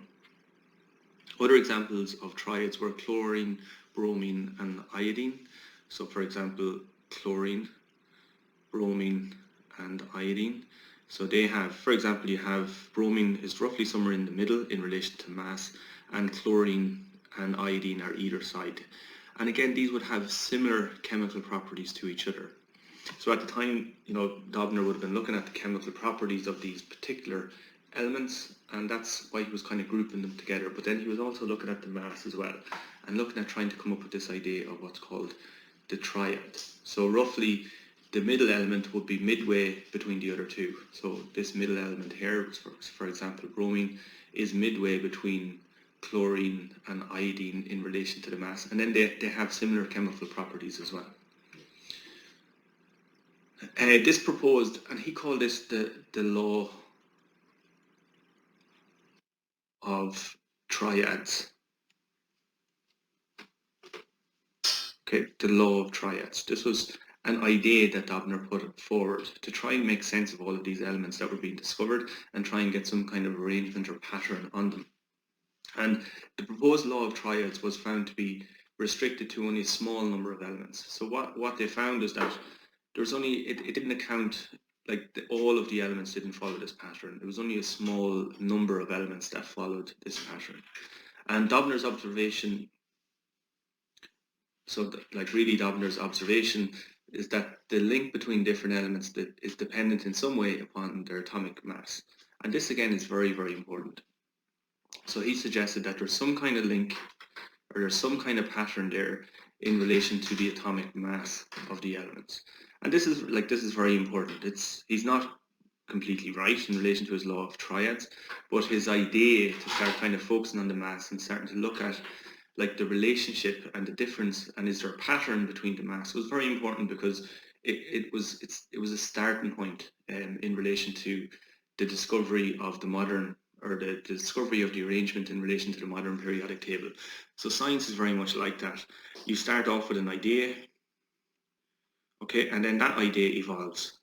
Other examples of triads were chlorine, bromine and iodine. So for example, chlorine, bromine and iodine. So they have, for example, you have bromine is roughly somewhere in the middle in relation to mass, and chlorine and iodine are either side. And again, these would have similar chemical properties to each other. So at the time, Dobner would have been looking at the chemical properties of these particular elements, and that's why he was kind of grouping them together. But then he was also looking at the mass as well, and looking at trying to come up with this idea of what's called the triad. So roughly, the middle element would be midway between the other two. So this middle element here, for example, bromine, is midway between chlorine and iodine in relation to the mass, and then they have similar chemical properties as well. This proposed, and he called this the law of triads. Okay, the law of triads. This was an idea that Dobner put forward to try and make sense of all of these elements that were being discovered and try and get some kind of arrangement or pattern on them. And the proposed law of triads was found to be restricted to only a small number of elements. So what they found is that there's only, it didn't account, like all of the elements didn't follow this pattern. There was only a small number of elements that followed this pattern. And Dobner's observation, Dobner's observation is that the link between different elements that is dependent in some way upon their atomic mass. And this again is very, very important. So he suggested that there's some kind of link, or there's some kind of pattern there in relation to the atomic mass of the elements. And this is very important. He's not completely right in relation to his law of triads, but his idea to start kind of focusing on the mass and starting to look at like the relationship and the difference, and is there a pattern between the mass, was very important, because it was a starting point in relation to the discovery of the modern, or the discovery of the arrangement in relation to the modern periodic table. So science is very much like that. You start off with an idea, okay, and then that idea evolves,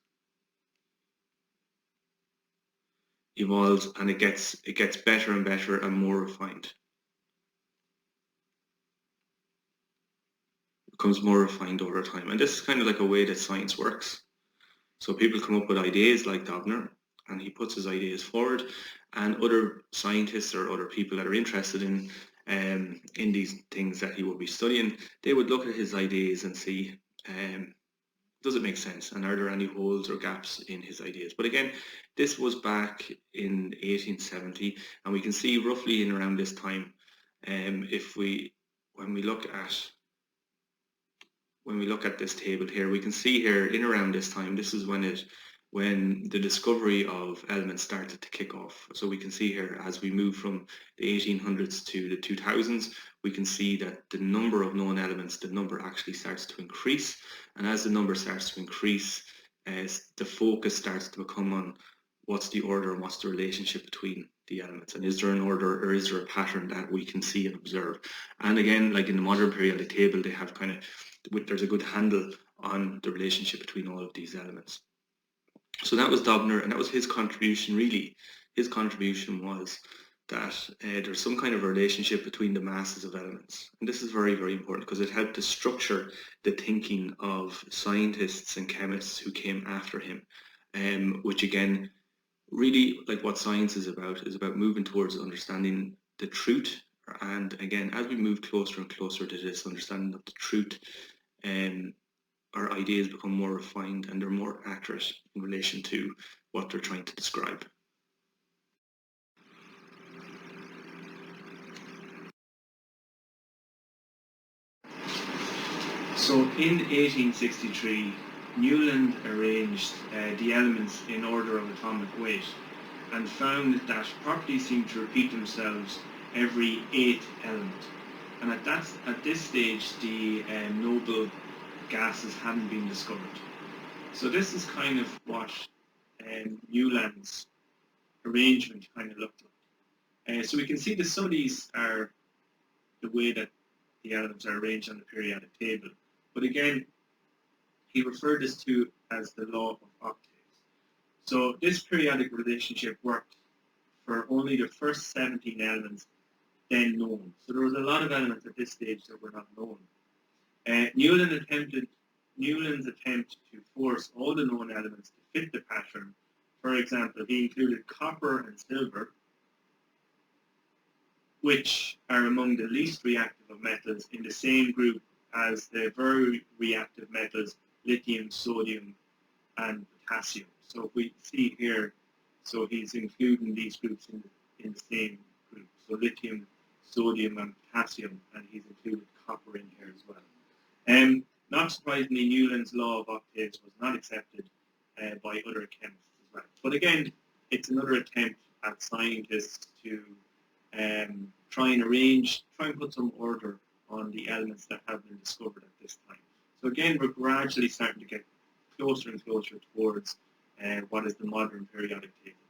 and it gets better and better and more refined. Becomes more refined over time, and this is kind of like a way that science works. So people come up with ideas like Dobner, and he puts his ideas forward, and other scientists or other people that are interested in these things that he will be studying, they would look at his ideas and see, does it make sense, and are there any holes or gaps in his ideas? But again, this was back in 1870, and we can see roughly in around this time, when we look at this table here, we can see here in around this time, this is when the discovery of elements started to kick off. So we can see here, as we move from the 1800s to the 2000s, we can see that the number of known elements, the number actually starts to increase. And as the number starts to increase, the focus starts to become on what's the order and what's the relationship between the elements, and is there an order or is there a pattern that we can see and observe. And again, like in the modern periodic table, they have there's a good handle on the relationship between all of these elements. So that was Dobner, and that was his contribution really. His contribution was that there's some kind of relationship between the masses of elements. And this is very, very important, because it helped to structure the thinking of scientists and chemists who came after him, which again, really, like what science is about moving towards understanding the truth
And again, as we move closer and closer to this understanding of the truth, our ideas become more refined and they're more accurate in relation to what they're trying to describe. So in 1863, Newland arranged the elements in order of atomic weight and found that properties seem to repeat themselves every 8th element. And at this stage, the noble gases hadn't been discovered. So this is kind of what Newland's arrangement kind of looked like. So we can see that some of these are the way that the elements are arranged on the periodic table. But again, he referred this to as the law of octaves. So this periodic relationship worked for only the first 17 elements then known. So there was a lot of elements at this stage that were not known. Newland's attempt to force all the known elements to fit the pattern, for example, he included copper and silver, which are among the least reactive of metals, in the same group as the very reactive metals lithium, sodium, and potassium. So if we see here, so he's including these groups in the same group. So lithium, sodium, and potassium, and he's included copper in here as well. Not surprisingly, Newland's law of octaves was not accepted by other chemists as well. But again, it's another attempt at scientists to try and put some order on the elements that have been discovered at this time. So again, we're gradually starting to get closer and closer towards what is the modern periodic table.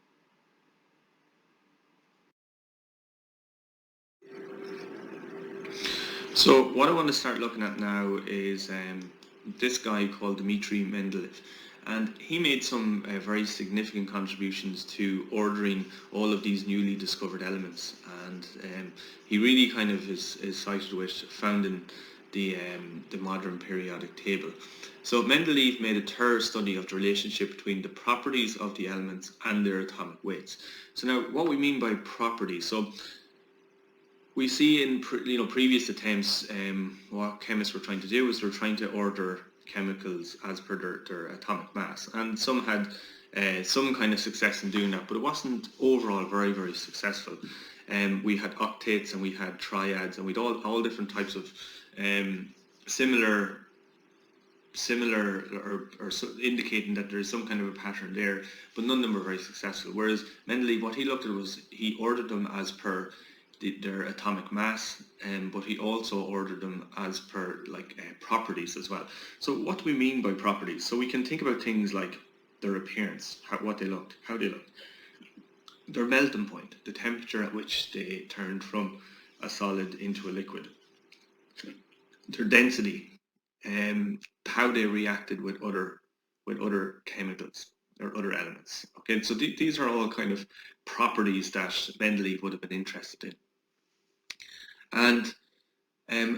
So what I want to start looking at now is this guy called Dmitri Mendeleev. And he made some very significant contributions to ordering all of these newly discovered elements. And he really kind of is cited with founding the modern periodic table. So Mendeleev made a thorough study of the relationship between the properties of the elements and their atomic weights. So now what we mean by properties, so we see in previous attempts what chemists were trying to do is they're trying to order chemicals as per their atomic mass, and some had some kind of success in doing that, but it wasn't overall very, very successful. We had octates and we had triads, and we had all different types of similar or indicating that there's some kind of a pattern there, but none of them were very successful. Whereas Mendeley, what he looked at was he ordered them as per their atomic mass, but he also ordered them as per properties as well. So what do we mean by properties? So we can think about things like their appearance, how they looked, their melting point, the temperature at which they turned from a solid into a liquid, their density, how they reacted with other chemicals or other elements. Okay, so these are all kind of properties that Mendeley would have been interested in. And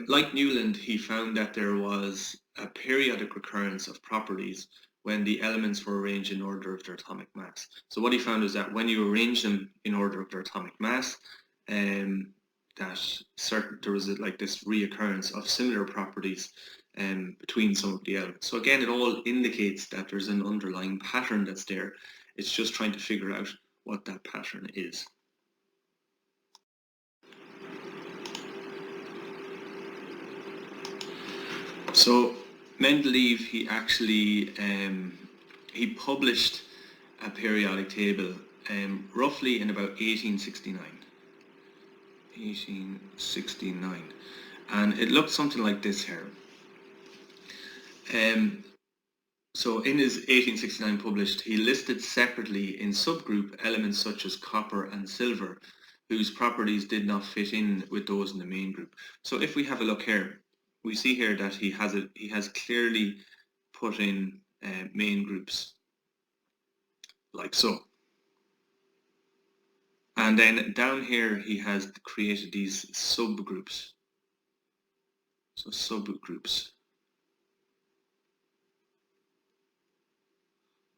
like Newland, he found that there was a periodic recurrence of properties when the elements were arranged in order of their atomic mass. So what he found is that when you arrange them in order of their atomic mass, there was this reoccurrence of similar properties between some of the elements. So again, it all indicates that there's an underlying pattern that's there. It's just trying to figure out what that pattern is. So Mendeleev, he actually he published a periodic table roughly in about 1869. And it looked something like this here. So in his 1869 published, he listed separately in subgroup elements such as copper and silver, whose properties did not fit in with those in the main group. So if we have a look here, we see here that he has clearly put in main groups like so. And then down here he has created these subgroups. So subgroups.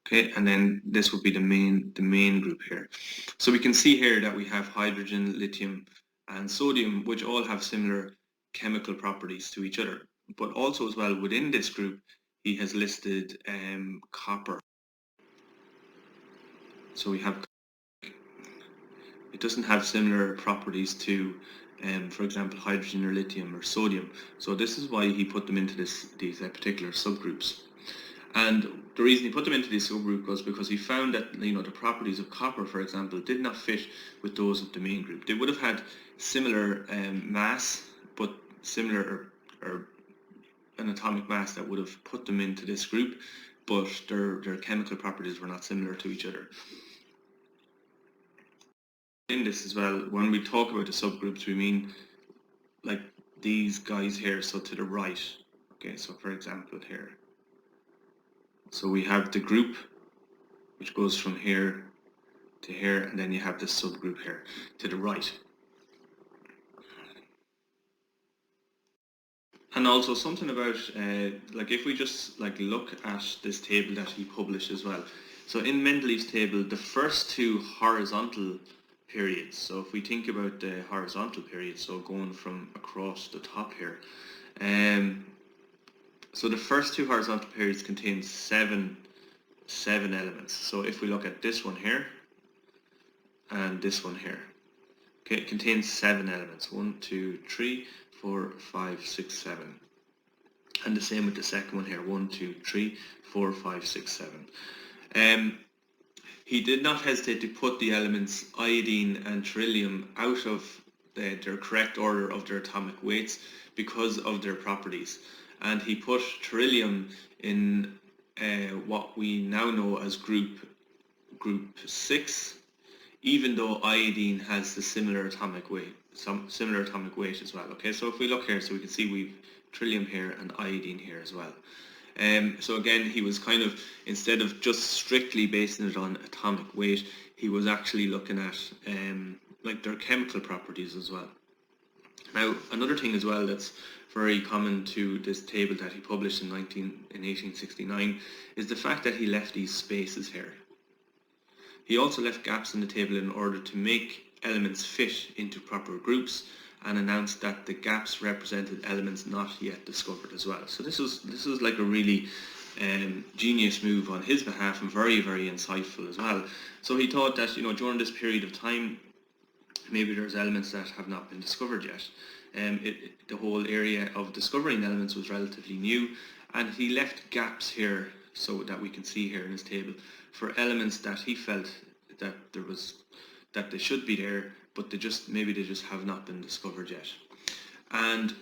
Okay, and then this would be the main group here. So we can see here that we have hydrogen, lithium, and sodium, which all have similar chemical properties to each other. But also as well within this group, he has listed copper. So we have, it doesn't have similar properties to, for example, hydrogen or lithium or sodium. So this is why he put them into these particular subgroups. And the reason he put them into this subgroup was because he found that, the properties of copper, for example, did not fit with those of the main group. They would have had similar mass, but similar or an atomic mass that would have put them into this group, but their chemical properties were not similar to each other. In this as well, when we talk about the subgroups, we mean like these guys here, so to the right. Okay, so for example here. So we have the group, which goes from here to here, and then you have this subgroup here to the right. And also something about, like if we just look at this table that he published as well. So in Mendeleev's table, the first two horizontal periods, so if we think about the horizontal period, so going from across the top here, so the first two horizontal periods contain seven elements. So if we look at this one here and this one here, okay, it contains 7 elements. 1, 2, 3, 4, 5, 6, 7. And the same with the second one here. 1, 2, 3, 4, 5, 6, 7. He did not hesitate to put the elements iodine and beryllium out of their correct order of their atomic weights because of their properties. And he put beryllium in what we now know as group 6, even though iodine has the similar atomic weight as well. Okay, so if we look here, so we can see we've beryllium here and iodine here as well. So again, he was kind of, instead of just strictly basing it on atomic weight, he was actually looking at their chemical properties as well. Now, another thing as well that's very common to this table that he published in 1869 is the fact that he left these spaces here. He also left gaps in the table in order to make elements fit into proper groups, and announced that the gaps represented elements not yet discovered as well. So this was like a really genius move on his behalf, and very, very insightful as well. So he thought that during this period of time, maybe there's elements that have not been discovered yet. The whole area of discovering elements was relatively new, and he left gaps here so that we can see here in his table for elements that he felt that they should be there, but maybe they just have not been discovered yet. And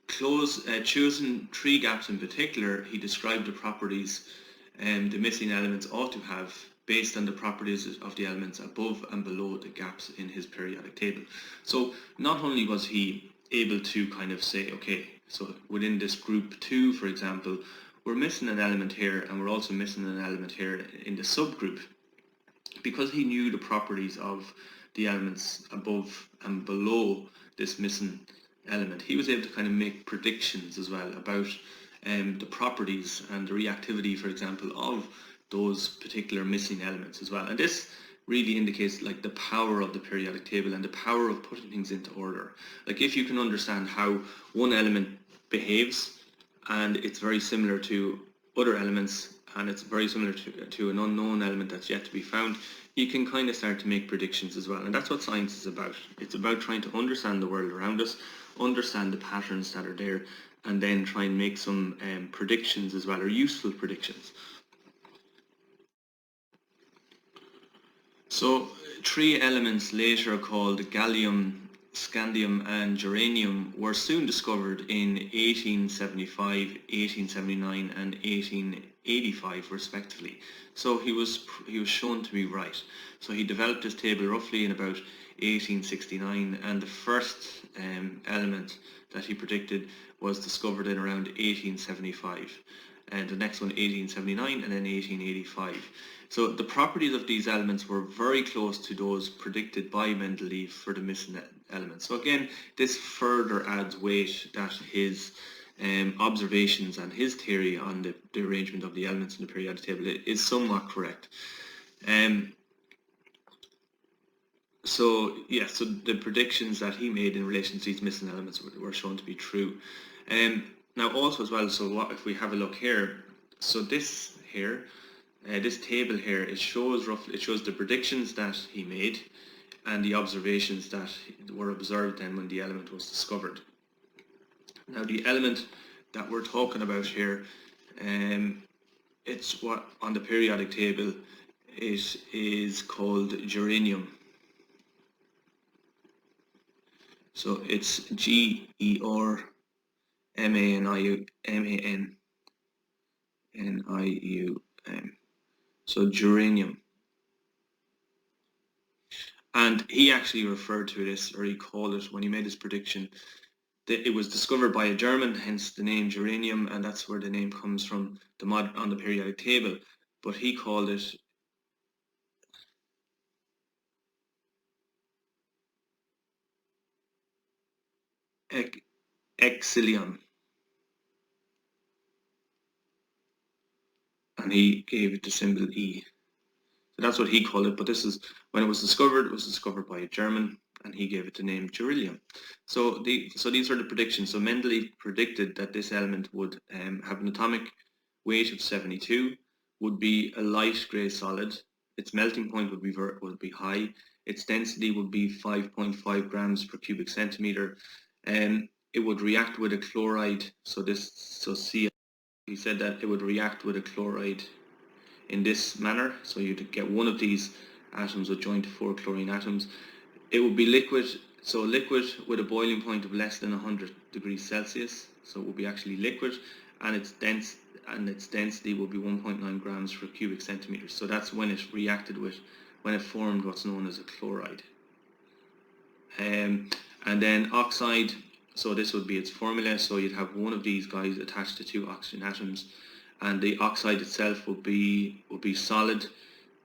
choosing 3 gaps in particular, he described the properties the missing elements ought to have based on the properties of the elements above and below the gaps in his periodic table. So not only was he able to kind of say, okay, so within this group 2, for example, we're missing an element here, and we're also missing an element here in the subgroup, because he knew the properties of the elements above and below this missing element. He was able to kind of make predictions as well about the properties and the reactivity, for example, of those particular missing elements as well. And this really indicates the power of the periodic table and the power of putting things into order. If you can understand how one element behaves, and it's very similar to other elements, and it's very similar to an unknown element that's yet to be found, you can kind of start to make predictions as well. And that's what science is about. It's about trying to understand the world around us, understand the patterns that are there, and then try and make some predictions as well, or useful predictions. So 3 elements later called gallium, scandium and germanium were soon discovered in 1875, 1879 and 1885 respectively. So he was shown to be right. So he developed this table roughly in about 1869, and the first element that he predicted was discovered in around 1875, and the next one 1879, and then 1885. So the properties of these elements were very close to those predicted by Mendeleev for the missing elements. So again, this further adds weight that his observations and his theory on the arrangement of the elements in the periodic table is somewhat correct.
So yeah, so the predictions that he made in relation to these missing elements were shown to be true. Now also as well, so what if we have a look here? So this here, this table here, it shows the predictions that he made and the observations that were observed then when the element was discovered. Now the element that we're talking about here, it's what on the periodic table it is called germanium. So it's Germanium. So germanium. And he actually referred to this, or he called it, when he made his prediction, that it was discovered by a German, hence the name germanium, and that's where the name comes from on the periodic table. But he called it exilium. And he gave it the symbol E. So that's what he called it, but this is, when it was discovered by a German, and he gave it the name beryllium. So these are the predictions. So Mendeley predicted that this element would have an atomic weight of 72, would be a light grey solid, its melting point would be high, its density would be 5.5 grams per cubic centimeter, and it would react with a chloride. He said that it would react with a chloride in this manner. So you'd get one of these atoms would join to 4 chlorine atoms. It would be liquid, so liquid with a boiling point of less than 100 degrees Celsius. So it would be actually liquid, and its density will be 1.9 grams per cubic centimeter. So that's when it reacted with, when it formed what's known as a chloride. And then oxide, so this would be its formula. So you'd have one of these guys attached to 2 oxygen atoms, and the oxide itself would be solid.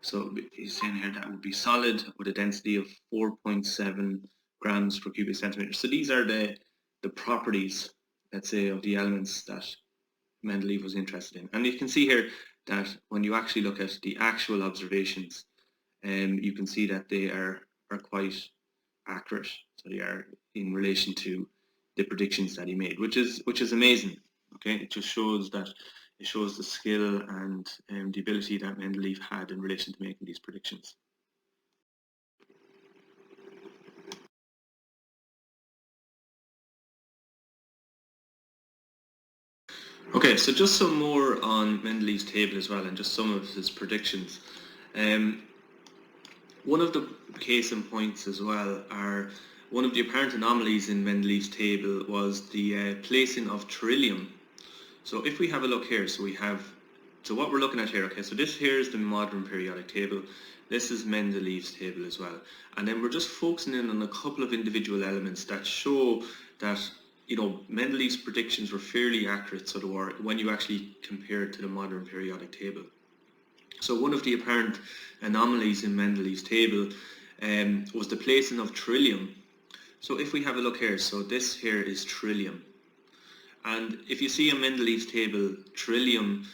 So he's saying here that would be solid with a density of 4.7 grams per cubic centimeter. So these are the properties, let's say, of the elements that Mendeleev was interested in. And you can see here that when you actually look at the actual observations, you can see that they are quite accurate. So they are in relation to the predictions that he made, which is amazing. Okay, it just shows that it shows the skill and the ability that Mendeleev had in relation to making these predictions. Okay, so just some more on Mendeleev's table as well, and just some of his predictions. One of the case in points as well are, one of the apparent anomalies in Mendeleev's table was the placing of beryllium. So if we have a look here, so what we're looking at here, okay, so this here is the modern periodic table. This is Mendeleev's table as well. And then we're just focusing in on a couple of individual elements that show that, you know, Mendeleev's predictions were fairly accurate, so they were, when you actually compare it to the modern periodic table. So one of the apparent anomalies in Mendeleev's table was the placing of beryllium. So if we have a look here, so this here is beryllium. And if you see in Mendeleev's table, beryllium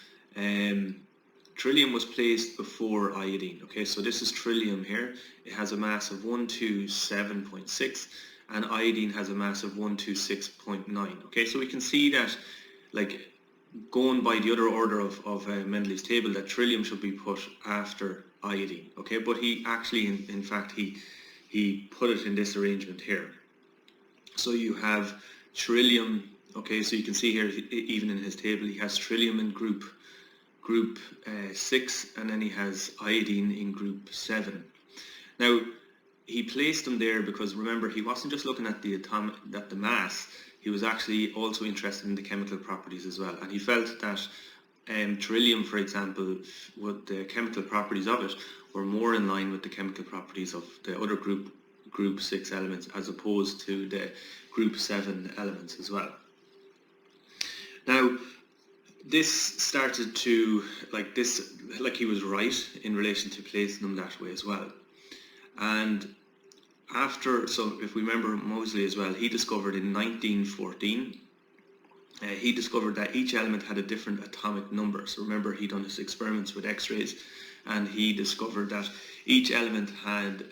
was placed before iodine. Okay, so this is beryllium here. It has a mass of 127.6, and iodine has a mass of 126.9. Okay, so we can see that, like, going by the other order of Mendeleev's table, that beryllium should be put after iodine. Okay, but he actually, in fact, he put it in this arrangement here. So you have beryllium. Okay, so you can see here, even in his table, he has beryllium in group 6, and then he has iodine in group 7. Now, he placed them there because, remember, he wasn't just looking at the mass. He was actually also interested in the chemical properties as well, and he felt that beryllium, for example, with the chemical properties of it were more in line with the chemical properties of the other group 6 elements, as opposed to the group 7 elements as well. Now, this started to, like he was right in relation to placing them that way as well. And so if we remember Moseley as well, he discovered in 1914, he discovered that each element had a different atomic number. So remember, he'd done his experiments with X-rays, and he discovered that each element had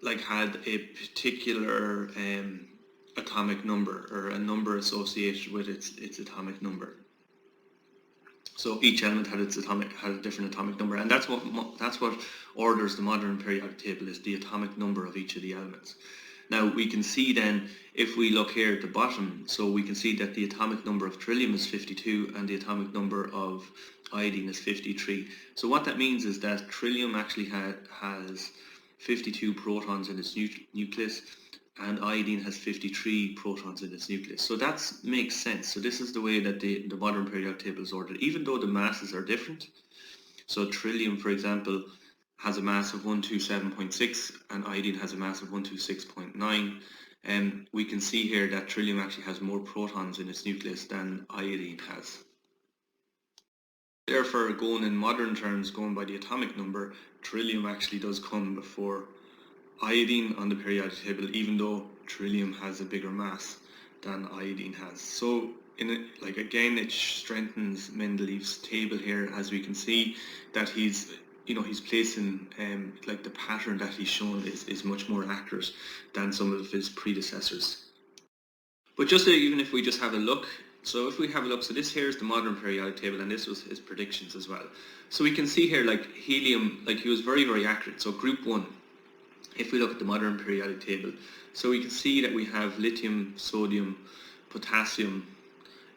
like had a particular atomic number, or a number associated with its atomic number. So each element had a different atomic number, and that's what orders the modern periodic table, is the atomic number of each of the elements. Now we can see then, if we look here at the bottom, so we can see that the atomic number of trillium is 52 and the atomic number of iodine is 53. So what that means is that trillium actually has 52 protons in its nucleus, and iodine has 53 protons in its nucleus. So that makes sense. So this is the way that the modern periodic table is ordered, even though the masses are different. So trillium, for example, has a mass of 127.6 and iodine has a mass of 126.9. And we can see here that trillium actually has more protons in its nucleus than iodine has. Therefore, going in modern terms, going by the atomic number, trillium actually does come before iodine on the periodic table, even though trillium has a bigger mass than iodine has. So again, it strengthens Mendeleev's table here, as we can see that he's placing like the pattern that he's shown is much more accurate than some of his predecessors. But just even if we just have a look, so if we have a look, so this here is the modern periodic table, and this was his predictions as well. So we can see here, like helium, like he was very, very accurate. So group 1, if we look at the modern periodic table, so we can see that we have lithium, sodium, potassium,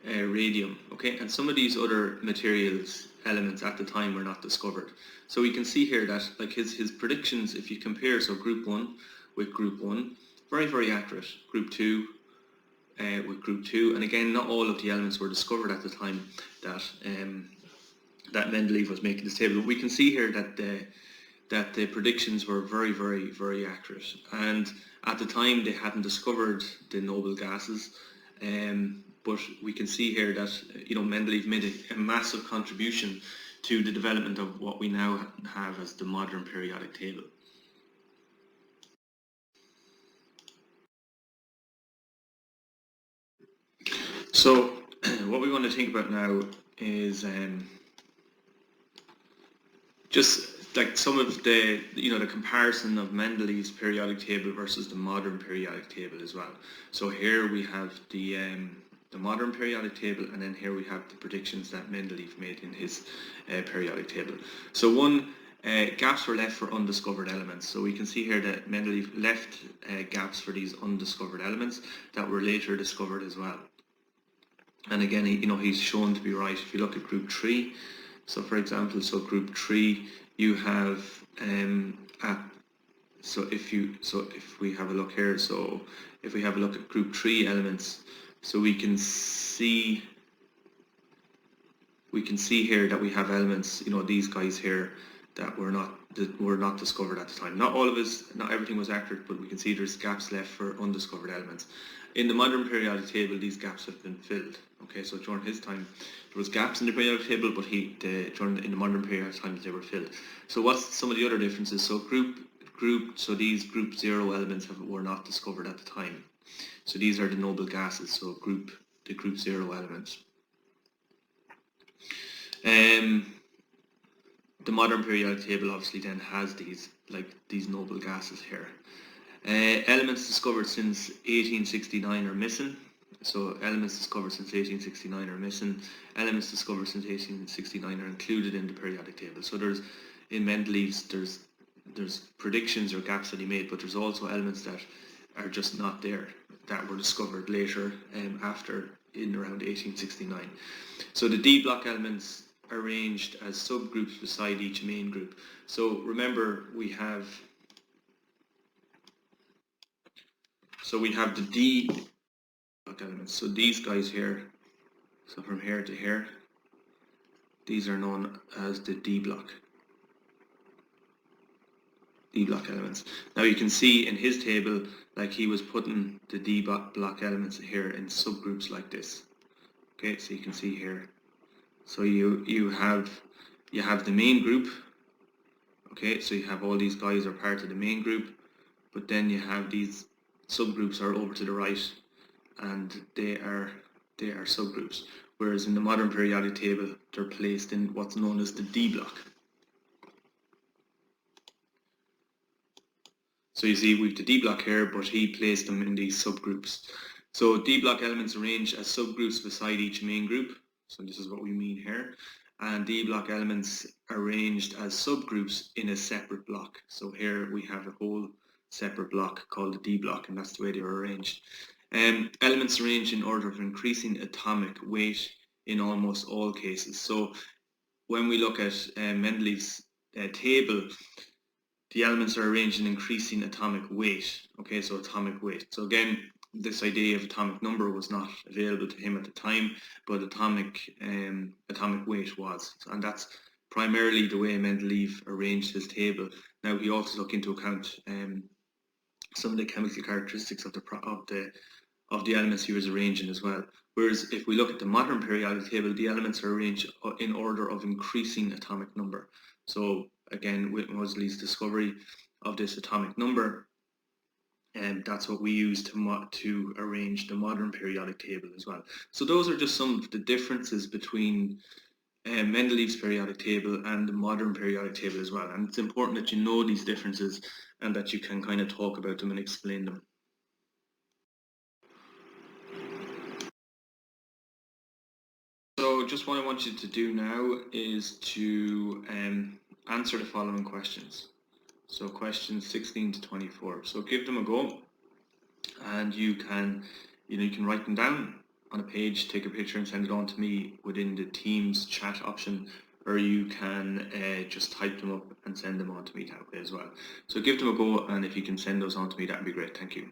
radium, okay, and some of these other materials, elements at the time were not discovered. So we can see here that like his predictions, if you compare, so group 1 with group 1, very, very accurate. Group 2 with group 2, and again, not all of the elements were discovered at the time that that Mendeleev was making this table. But we can see here that the predictions were very, very, very accurate, and at the time they hadn't discovered the noble gases, but we can see here that Mendeleev made a massive contribution to the development of what we now have as the modern periodic table. So what we want to think about now is just like some of the the comparison of Mendeleev's periodic table versus the modern periodic table as well. So here we have the modern periodic table, and then here we have the predictions that Mendeleev made in his periodic table. So one, gaps were left for undiscovered elements. So we can see here that Mendeleev left gaps for these undiscovered elements that were later discovered as well. And again, he's shown to be right. If you look at group 3, so for example, so group 3, you have if we have a look here, so if we have a look at group 3 elements, so we can see here that we have elements, these guys here, that were not discovered at the time. Not everything was accurate, but we can see there's gaps left for undiscovered elements. In the modern periodic table, these gaps have been filled. Okay, so during his time, there was gaps in the periodic table, but in the modern periodic time, they were filled. So what's some of the other differences? So so these group 0 elements were not discovered at the time. So these are the noble gases. So the group 0 elements. The modern periodic table obviously then has these noble gases here. Elements discovered since 1869 are missing. So elements discovered since 1869 are missing. Elements discovered since 1869 are included in the periodic table. So in Mendeleev's, there's predictions or gaps that he made, but there's also elements that are just not there, that were discovered later in around 1869. So the D block elements arranged as subgroups beside each main group. So remember, we have the D block elements. So these guys here, so from here to here, these are known as the D block elements. Now you can see in his table, like he was putting the D block elements here in subgroups like this. Okay, so you can see here. So you have the main group. Okay, so you have all these guys are part of the main group, but then you have these subgroups are over to the right, and they are subgroups. Whereas in the modern periodic table, they're placed in what's known as the D block. So you see we've the D block here, but he placed them in these subgroups. So D block elements arranged as subgroups beside each main group. So this is what we mean here. And D block elements arranged as subgroups in a separate block. So here we have a whole separate block called the D block, and that's the way they were arranged. Elements arranged in order of increasing atomic weight in almost all cases. So when we look at Mendeleev's table, the elements are arranged in increasing atomic weight. Okay, so atomic weight. So again, this idea of atomic number was not available to him at the time, but atomic weight was, and that's primarily the way Mendeleev arranged his table. Now he also took into account some of the chemical characteristics of the elements he was arranging as well. Whereas if we look at the modern periodic table, the elements are arranged in order of increasing atomic number. So again, with Moseley's discovery of this atomic number, and that's what we use to arrange the modern periodic table as well. So those are just some of the differences between Mendeleev's periodic table and the modern periodic table as well. And it's important that you know these differences and that you can kind of talk about them and explain them. So just what I want you to do now is to answer the following questions. So questions 16 to 24. So give them a go, and you can write them down on a page, take a picture and send it on to me within the Teams chat option, or you can just type them up and send them on to me that way as well. So give them a go, and if you can send those on to me, that would be great. Thank you.